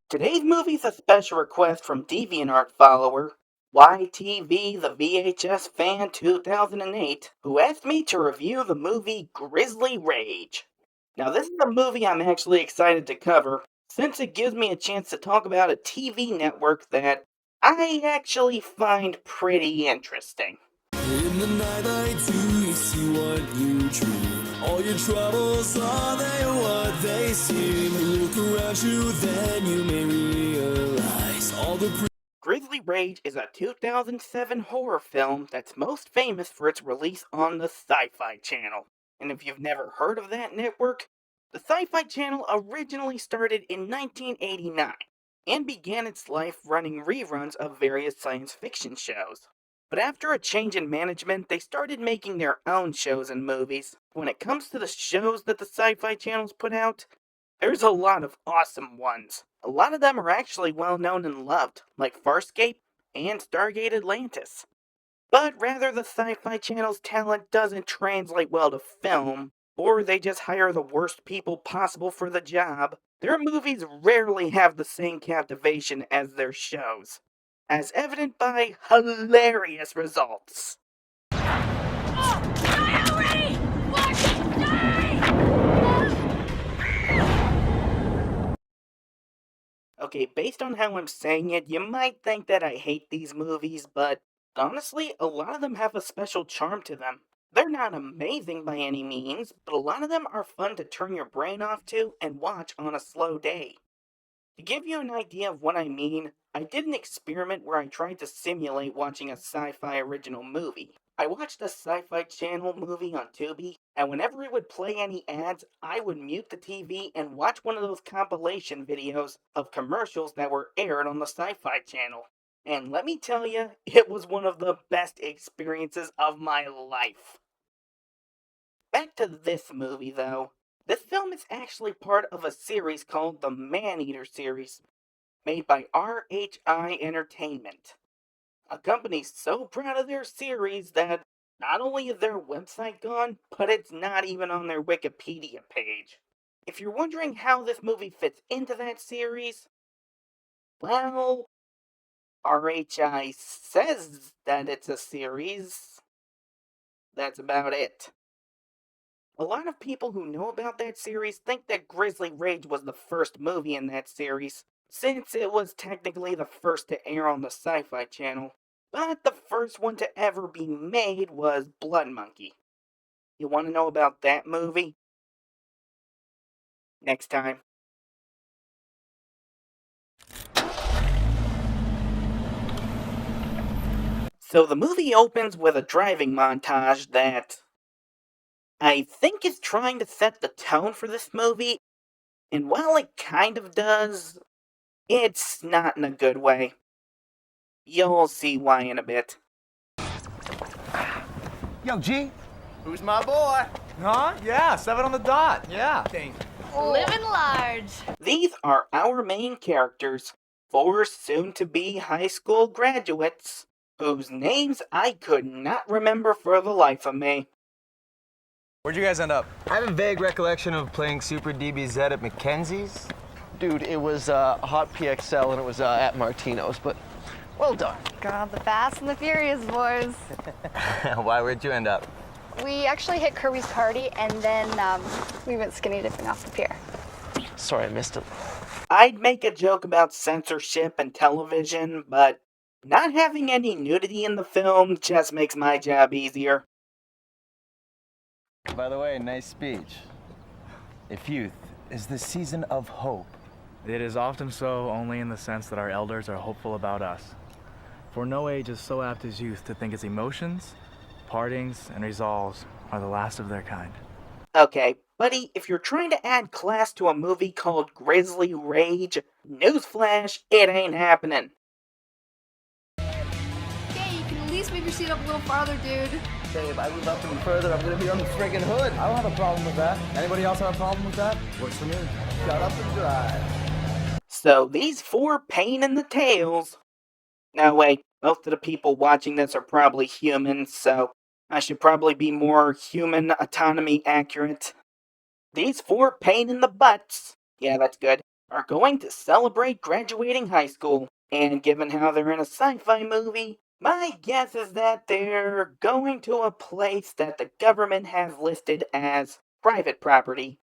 Today's movie's a special request from DeviantArt follower YTV the VHS Fan 2008, who asked me to review the movie Grizzly Rage. Now, this is a movie I'm actually excited to cover, since it gives me a chance to talk about a TV network that I actually find pretty interesting. In the night I do see what you dream. All your troubles, are they what they seem? Look around you, then you may realize all the Grizzly Rage is a 2007 horror film that's most famous for its release on the Syfy channel. And if you've never heard of that network, the Syfy channel originally started in 1989 and began its life running reruns of various science fiction shows. But after a change in management, they started making their own shows and movies. When it comes to the shows that the Syfy channels put out, there's a lot of awesome ones. A lot of them are actually well known and loved, like Farscape and Stargate Atlantis. But rather the Syfy channel's talent doesn't translate well to film, or they just hire the worst people possible for the job, their movies rarely have the same captivation as their shows, as evident by hilarious results. Okay, based on how I'm saying it, you might think that I hate these movies, but honestly, a lot of them have a special charm to them. They're not amazing by any means, but a lot of them are fun to turn your brain off to and watch on a slow day. To give you an idea of what I mean, I did an experiment where I tried to simulate watching a sci-fi original movie. I watched a Syfy channel movie on Tubi, and whenever it would play any ads, I would mute the TV and watch one of those compilation videos of commercials that were aired on the Syfy channel. And let me tell you, it was one of the best experiences of my life. Back to this movie, though. This film is actually part of a series called the Maneater series, made by RHI Entertainment. A company so proud of their series that not only is their website gone, but it's not even on their Wikipedia page. If you're wondering how this movie fits into that series, well, RHI says that it's a series. That's about it. A lot of people who know about that series think that Grizzly Rage was the first movie in that series, since it was technically the first to air on the Syfy channel. But the first one to ever be made was Blood Monkey. You want to know about that movie? Next time. So the movie opens with a driving montage that I think is trying to set the tone for this movie, and while it kind of does, it's not in a good way. You'll see why in a bit. Yo, G. Who's my boy? Huh? Yeah, 7 on the dot. Yeah. Living large. These are our main characters, four soon-to-be high school graduates, whose names I could not remember for the life of me. Where'd you guys end up? I have a vague recollection of playing Super DBZ at Mackenzie's. Dude, it was Hot PXL and it was at Martino's, but well done. God, the Fast and the Furious boys. Why, where'd you end up? We actually hit Kirby's party and then we went skinny dipping off the pier. Sorry, I missed it. I'd make a joke about censorship and television, but not having any nudity in the film just makes my job easier. By the way, nice speech. If youth is the season of hope. It is often so only in the sense that our elders are hopeful about us. For no age is so apt as youth to think its emotions, partings, and resolves are the last of their kind. Okay, buddy, if you're trying to add class to a movie called Grizzly Rage, newsflash, it ain't happening. Okay, you can at least move your seat up a little farther, dude. Say, if I move up any further, I'm gonna be on the friggin' hood. I don't have a problem with that. Anybody else have a problem with that? Works for me. Shut up and drive. So these four pain in the tails... Now wait, most of the people watching this are probably humans, so I should probably be more human autonomy accurate. These four pain in the butts, yeah, that's good, are going to celebrate graduating high school. And given how they're in a sci-fi movie, my guess is that they're going to a place that the government has listed as private property.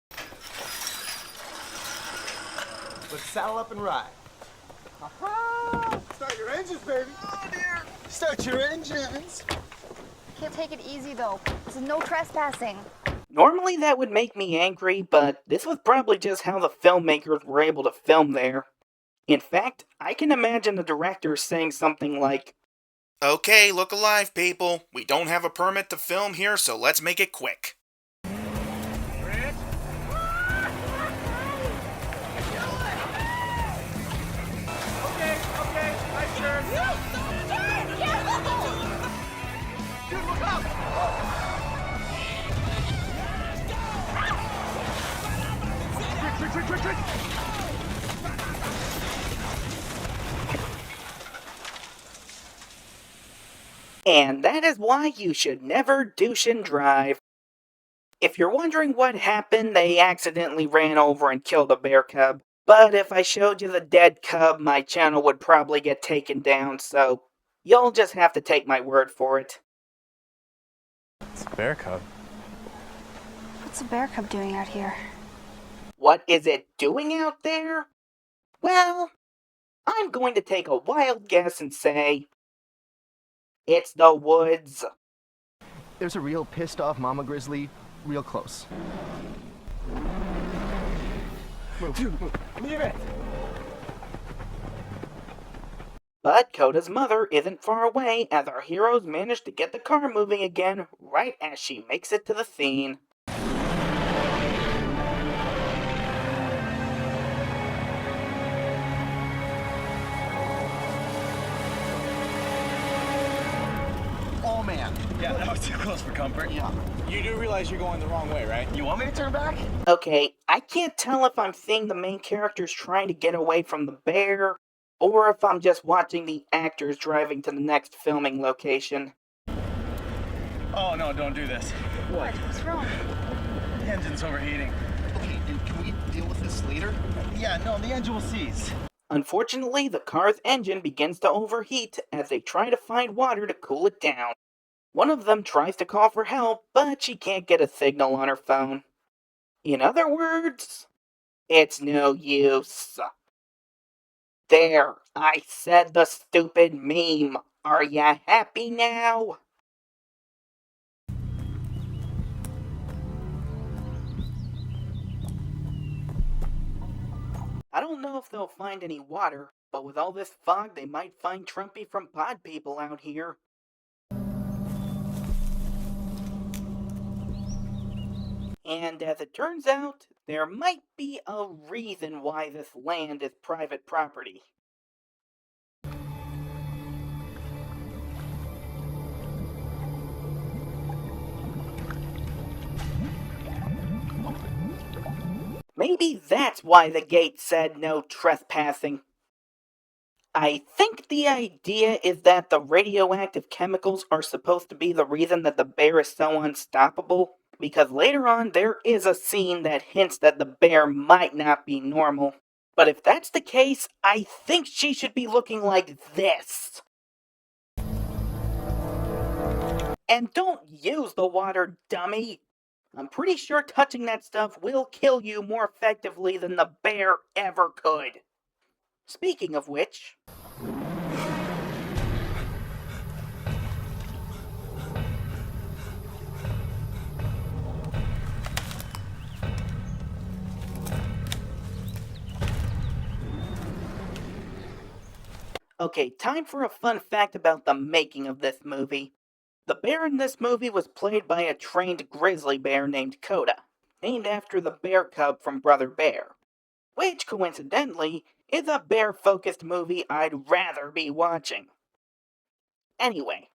Let's saddle up and ride. Start your engines, baby. Oh, dear. Start your engines. Can't take it easy though. This is no trespassing. Normally that would make me angry, but this was probably just how the filmmakers were able to film there. In fact, I can imagine the director saying something like, "Okay, look alive, people. We don't have a permit to film here, so let's make it quick." and that is why you should never douche and drive. If you're wondering what happened, they accidentally ran over and killed a bear cub. But if I showed you the dead cub, my channel would probably get taken down, so you'll just have to take my word for it. It's a bear cub. What's a bear cub doing out here? What is it doing out there? Well, I'm going to take a wild guess and say it's the woods. There's a real pissed off mama grizzly real close. Leave it. But Coda's mother isn't far away as our heroes manage to get the car moving again right as she makes it to the scene. Oh, man. Yeah, that was too close for comfort. Yeah. You do realize you're going the wrong way, right? You want me to turn back? Okay, I can't tell if I'm seeing the main characters trying to get away from the bear, or if I'm just watching the actors driving to the next filming location. Oh, no, don't do this. What? What's wrong? The engine's overheating. Okay, and can we deal with this later? Yeah, no, the engine will seize. Unfortunately, the car's engine begins to overheat as they try to find water to cool it down. One of them tries to call for help, but she can't get a signal on her phone. In other words, it's no use. There, I said the stupid meme. Are ya happy now? I don't know if they'll find any water, but with all this fog, they might find Trumpy from Pod People out here. And as it turns out, there might be a reason why this land is private property. Maybe that's why the gate said no trespassing. I think the idea is that the radioactive chemicals are supposed to be the reason that the bear is so unstoppable, because later on there is a scene that hints that the bear might not be normal. But if that's the case, I think she should be looking like this. And don't use the water, dummy! I'm pretty sure touching that stuff will kill you more effectively than the bear ever could. Speaking of which... Okay, time for a fun fact about the making of this movie. The bear in this movie was played by a trained grizzly bear named Coda, named after the bear cub from Brother Bear, which coincidentally is a bear-focused movie I'd rather be watching. Anyway,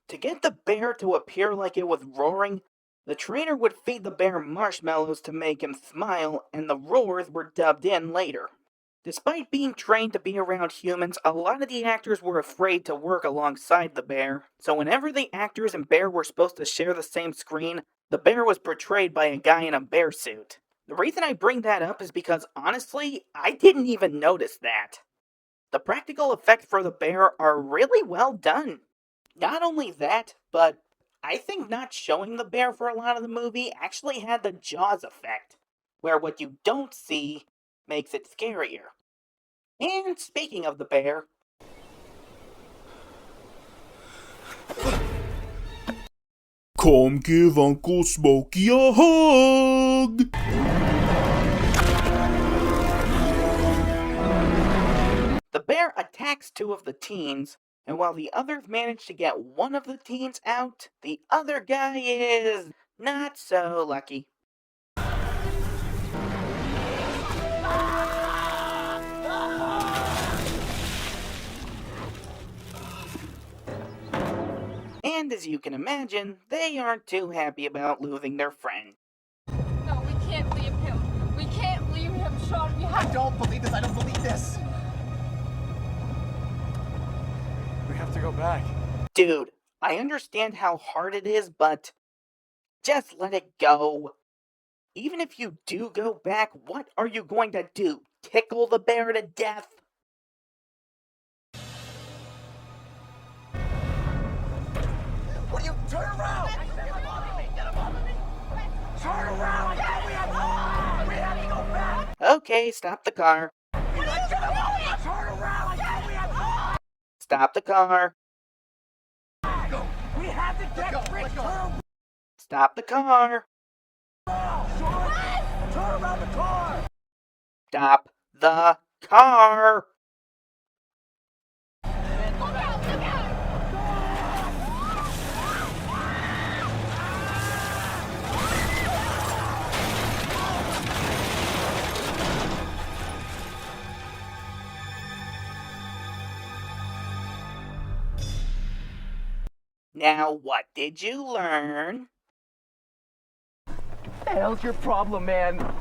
to get the bear to appear like it was roaring, the trainer would feed the bear marshmallows to make him smile, and the roars were dubbed in later. Despite being trained to be around humans, a lot of the actors were afraid to work alongside the bear, so whenever the actors and bear were supposed to share the same screen, the bear was portrayed by a guy in a bear suit. The reason I bring that up is because honestly, I didn't even notice that. The practical effects for the bear are really well done. Not only that, but I think not showing the bear for a lot of the movie actually had the Jaws effect, where what you don't see makes it scarier. And speaking of the bear, Come give Uncle Smokey a hug! the bear attacks two of the teens, and while the others manage to get one of the teens out, the other guy is not so lucky. And as you can imagine, they aren't too happy about losing their friend. No, we can't leave him. We can't leave him, Sean. We have. I don't believe this. I don't believe this. We have to go back. Dude, I understand how hard it is, but just let it go. Even if you do go back, what are you going to do? Tickle the bear to death? What are you? Turn around! Turn around! We have to go back! Okay, stop the car. Turn around! Stop the car. We have to get Rick! Stop the car. Turn around the car! Stop the car. Now, what did you learn? What the hell's your problem, man?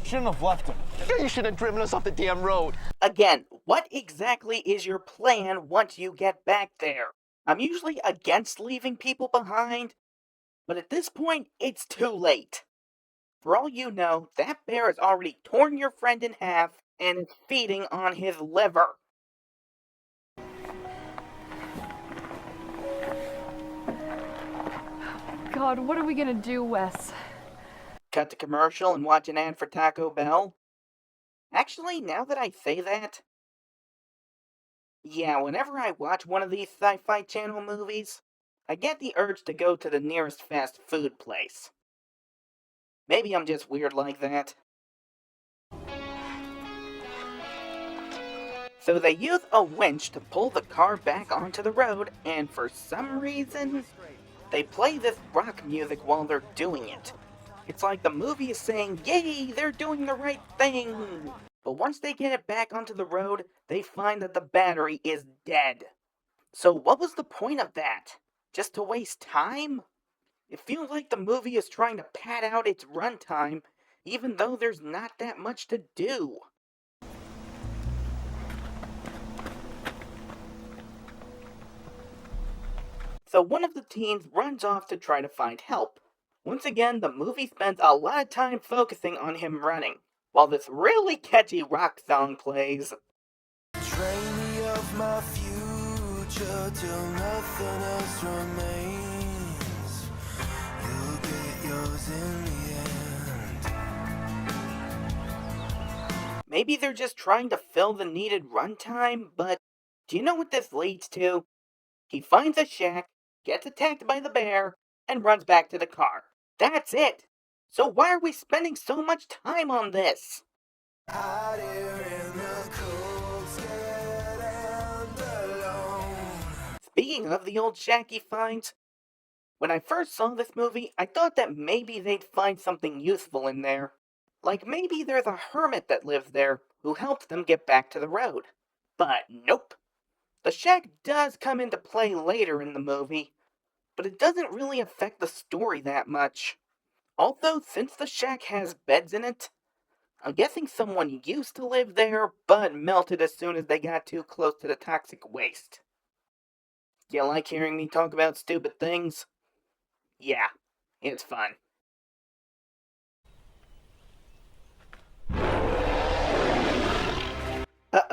Shouldn't have left him. You should have driven us off the damn road. Again, what exactly is your plan once you get back there? I'm usually against leaving people behind, but at this point, it's too late. For all you know, that bear has already torn your friend in half and is feeding on his liver. God, what are we gonna do, Wes? Cut the commercial and watch an ad for Taco Bell? Actually, now that I say that, yeah, whenever I watch one of these Syfy channel movies, I get the urge to go to the nearest fast food place. Maybe I'm just weird like that. So they use a winch to pull the car back onto the road, and for some reason, they play this rock music while they're doing it. It's like the movie is saying, yay, they're doing the right thing! But once they get it back onto the road, they find that the battery is dead. So what was the point of that? Just to waste time? It feels like the movie is trying to pad out its runtime, even though there's not that much to do. So one of the teens runs off to try to find help. Once again, the movie spends a lot of time focusing on him running, while this really catchy rock song plays. Train me of my future till nothing else remains. You'll get yours in the end. Maybe they're just trying to fill the needed runtime, but do you know what this leads to? He finds a shack, gets attacked by the bear, and runs back to the car. That's it! So why are we spending so much time on this? Out here in the cold, scared and alone. Speaking of the old shack he finds, when I first saw this movie, I thought that maybe they'd find something useful in there. Like maybe there's a hermit that lives there who helped them get back to the road. But nope. The shack does come into play later in the movie, but it doesn't really affect the story that much. Although, since the shack has beds in it, I'm guessing someone used to live there, but melted as soon as they got too close to the toxic waste. You like hearing me talk about stupid things? Yeah, it's fun.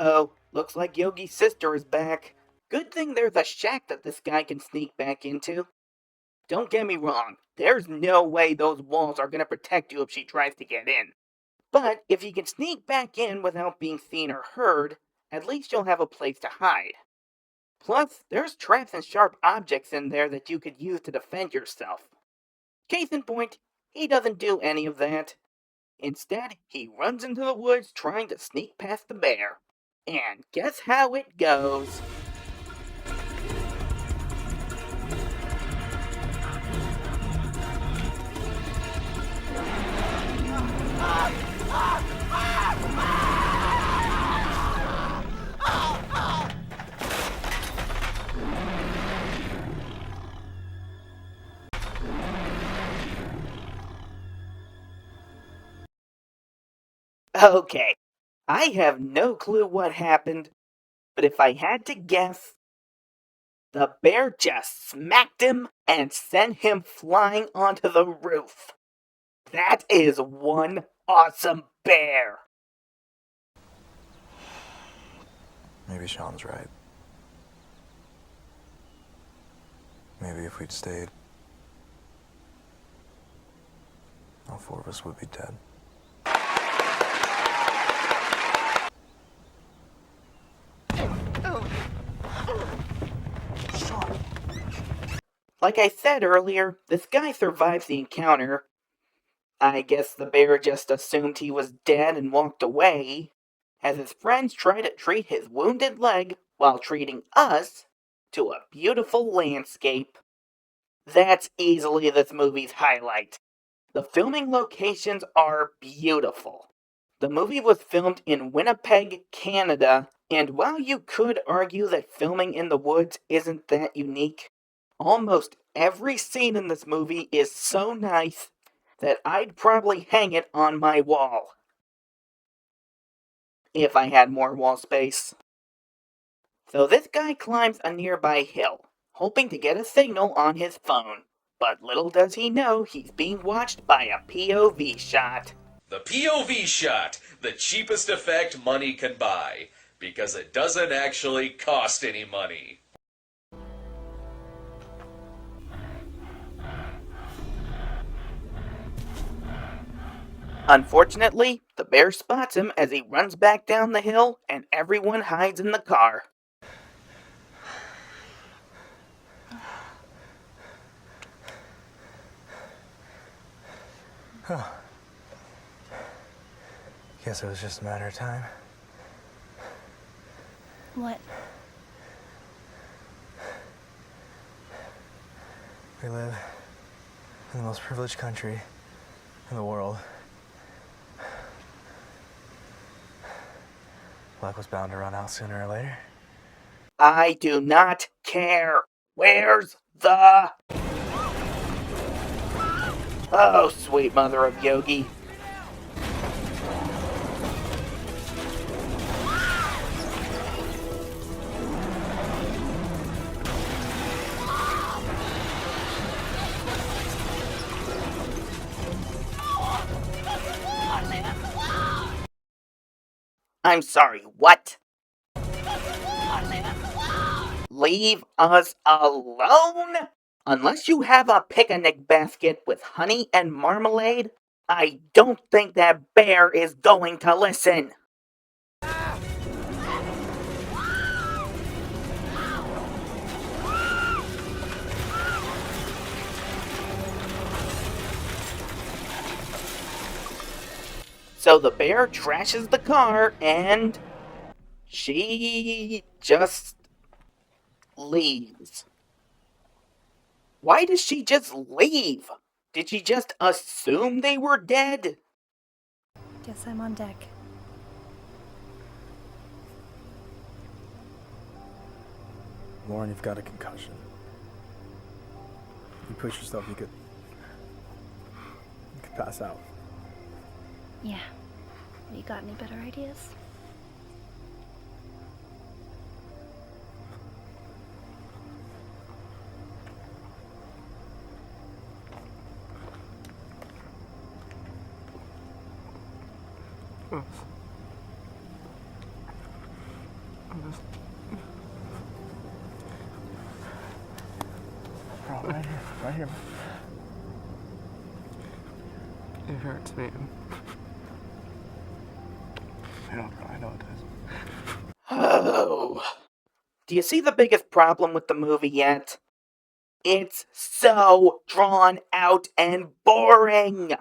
Uh-oh, looks like Yogi's sister is back. Good thing there's a shack that this guy can sneak back into. Don't get me wrong, there's no way those walls are gonna protect you if she tries to get in. But if you can sneak back in without being seen or heard, at least you'll have a place to hide. Plus, there's traps and sharp objects in there that you could use to defend yourself. Case in point, he doesn't do any of that. Instead, he runs into the woods trying to sneak past the bear. And guess how it goes? Okay, I have no clue what happened, but if I had to guess, the bear just smacked him and sent him flying onto the roof. That is one awesome bear. Maybe Sean's right. Maybe if we'd stayed, all four of us would be dead. Like I said earlier, this guy survives the encounter. I guess the bear just assumed he was dead and walked away, as his friends try to treat his wounded leg while treating us to a beautiful landscape. That's easily this movie's highlight. The filming locations are beautiful. The movie was filmed in Winnipeg, Canada, and while you could argue that filming in the woods isn't that unique, almost every scene in this movie is so nice that I'd probably hang it on my wall. If I had more wall space. So this guy climbs a nearby hill, hoping to get a signal on his phone. But little does he know he's being watched by a POV shot. The POV shot, the cheapest effect money can buy, because it doesn't actually cost any money. Unfortunately, the bear spots him as he runs back down the hill and everyone hides in the car. Huh. Guess it was just a matter of time. What? We live in the most privileged country in the world. Luck was bound to run out sooner or later. I do not care. Where's the... Oh, sweet mother of Yogi. I'm sorry, what? Leave us alone? Unless you have a picnic basket with honey and marmalade, I don't think that bear is going to listen. So the bear trashes the car and she just leaves. Why does she just leave? Did she just assume they were dead? Guess I'm on deck. Lauren, you've got a concussion. You push yourself, you could pass out. Yeah. You got any better ideas? Bro, right here, right here. It hurts, man. I know, bro, I know it does. Oh. Do you see the biggest problem with the movie yet? It's so drawn out and boring.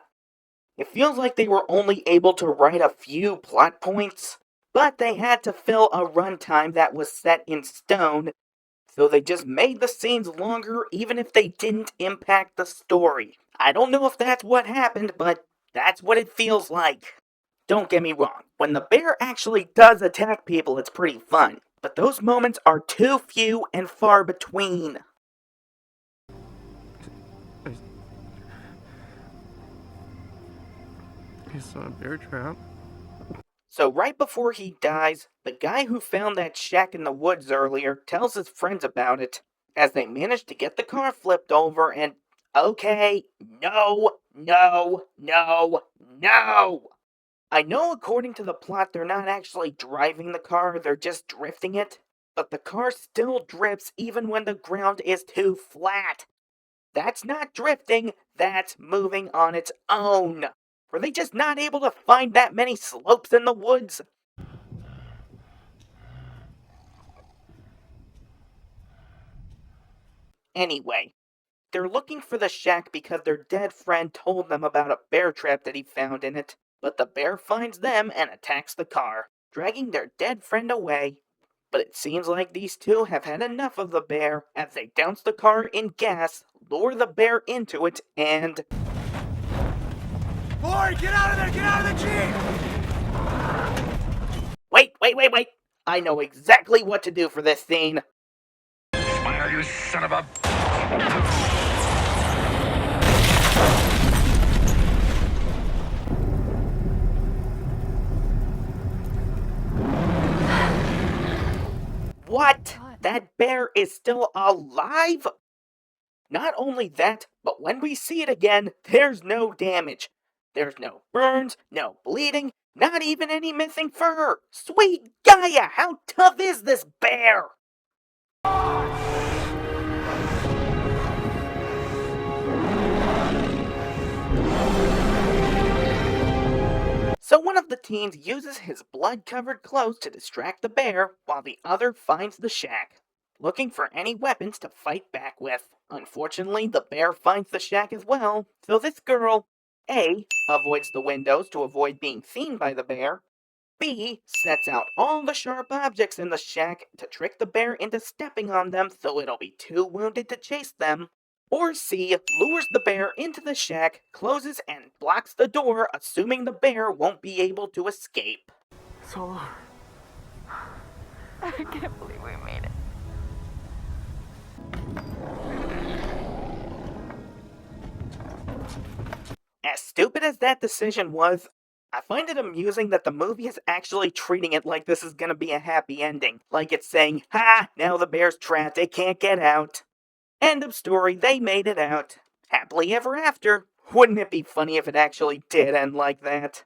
It feels like they were only able to write a few plot points, but they had to fill a runtime that was set in stone, so they just made the scenes longer even if they didn't impact the story. I don't know if that's what happened, but that's what it feels like. Don't get me wrong, when the bear actually does attack people, it's pretty fun, but those moments are too few and far between. It's not a bear trap. So right before he dies, the guy who found that shack in the woods earlier tells his friends about it, as they manage to get the car flipped over and... Okay, no, no, no, no! I know according to the plot they're not actually driving the car, they're just drifting it, but the car still drifts even when the ground is too flat. That's not drifting, that's moving on its own. Were they just not able to find that many slopes in the woods? Anyway, they're looking for the shack because their dead friend told them about a bear trap that he found in it, but the bear finds them and attacks the car, dragging their dead friend away. But it seems like these two have had enough of the bear as they douse the car in gas, lure the bear into it, and... Boy, get out of there! Get out of the Jeep! Wait! I know exactly what to do for this scene. Smile, you son of a... What? That bear is still alive? Not only that, but when we see it again, there's no damage. There's no burns, no bleeding, not even any missing fur. Sweet Gaia, how tough is this bear? So one of the teens uses his blood-covered clothes to distract the bear, while the other finds the shack, looking for any weapons to fight back with. Unfortunately, the bear finds the shack as well, so this girl, A, avoids the windows to avoid being seen by the bear, B, sets out all the sharp objects in the shack to trick the bear into stepping on them so it'll be too wounded to chase them, or C, lures the bear into the shack, closes and blocks the door, assuming the bear won't be able to escape. Solo. I can't believe we made it. As stupid as that decision was, I find it amusing that the movie is actually treating it like this is gonna be a happy ending. Like it's saying, ha, now the bear's trapped, it can't get out. End of story, they made it out. Happily ever after. Wouldn't it be funny if it actually did end like that?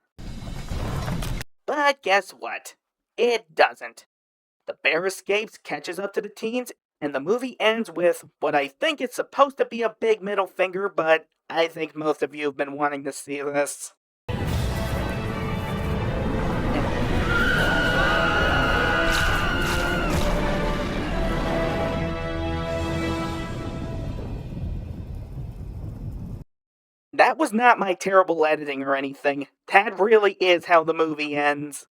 But guess what? It doesn't. The bear escapes, catches up to the teens, and the movie ends with what I think is supposed to be a big middle finger, but I think most of you have been wanting to see this. That was not my terrible editing or anything. That really is how the movie ends.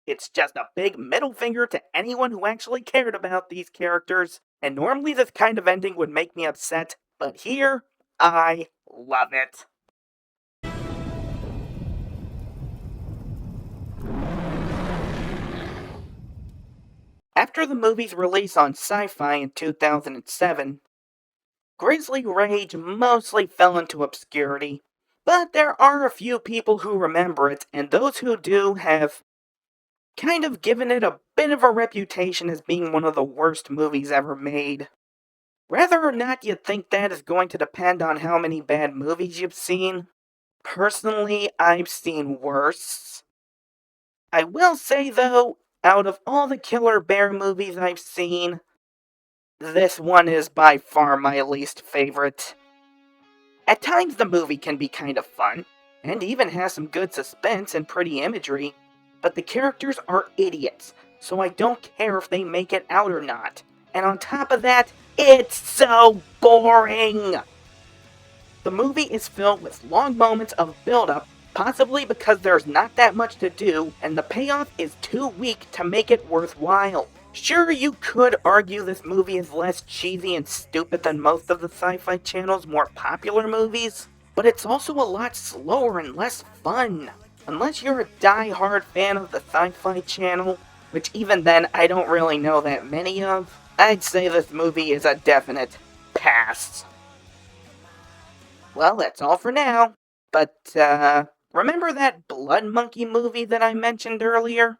It's just a big middle finger to anyone who actually cared about these characters, and normally this kind of ending would make me upset, but here, I love it. After the movie's release on Syfy in 2007, Grizzly Rage mostly fell into obscurity, but there are a few people who remember it, and those who do have kind of given it a bit of a reputation as being one of the worst movies ever made. Whether or not you think that is going to depend on how many bad movies you've seen. Personally, I've seen worse. I will say, though, out of all the Killer Bear movies I've seen, this one is by far my least favorite. At times the movie can be kind of fun, and even has some good suspense and pretty imagery, but the characters are idiots, so I don't care if they make it out or not. And on top of that, it's so boring! The movie is filled with long moments of build-up, possibly because there's not that much to do, and the payoff is too weak to make it worthwhile. Sure, you could argue this movie is less cheesy and stupid than most of the Syfy channel's more popular movies, but it's also a lot slower and less fun. Unless you're a die-hard fan of the Syfy channel, which even then I don't really know that many of, I'd say this movie is a definite pass. Well, that's all for now. But, remember that Blood Monkey movie that I mentioned earlier?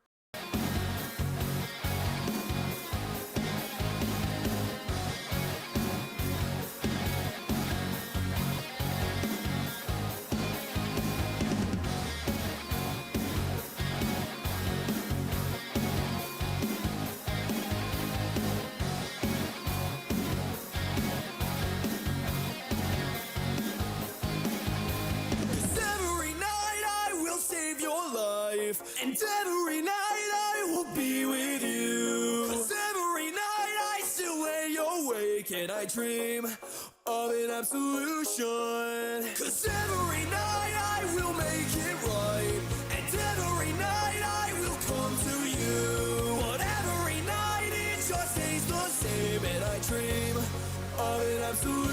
And every night I will be with you. 'Cause every night I still lay awake and I dream of an absolution. 'Cause every night I will make it right. And every night I will come to you. But every night it just stays the same and I dream of an absolution.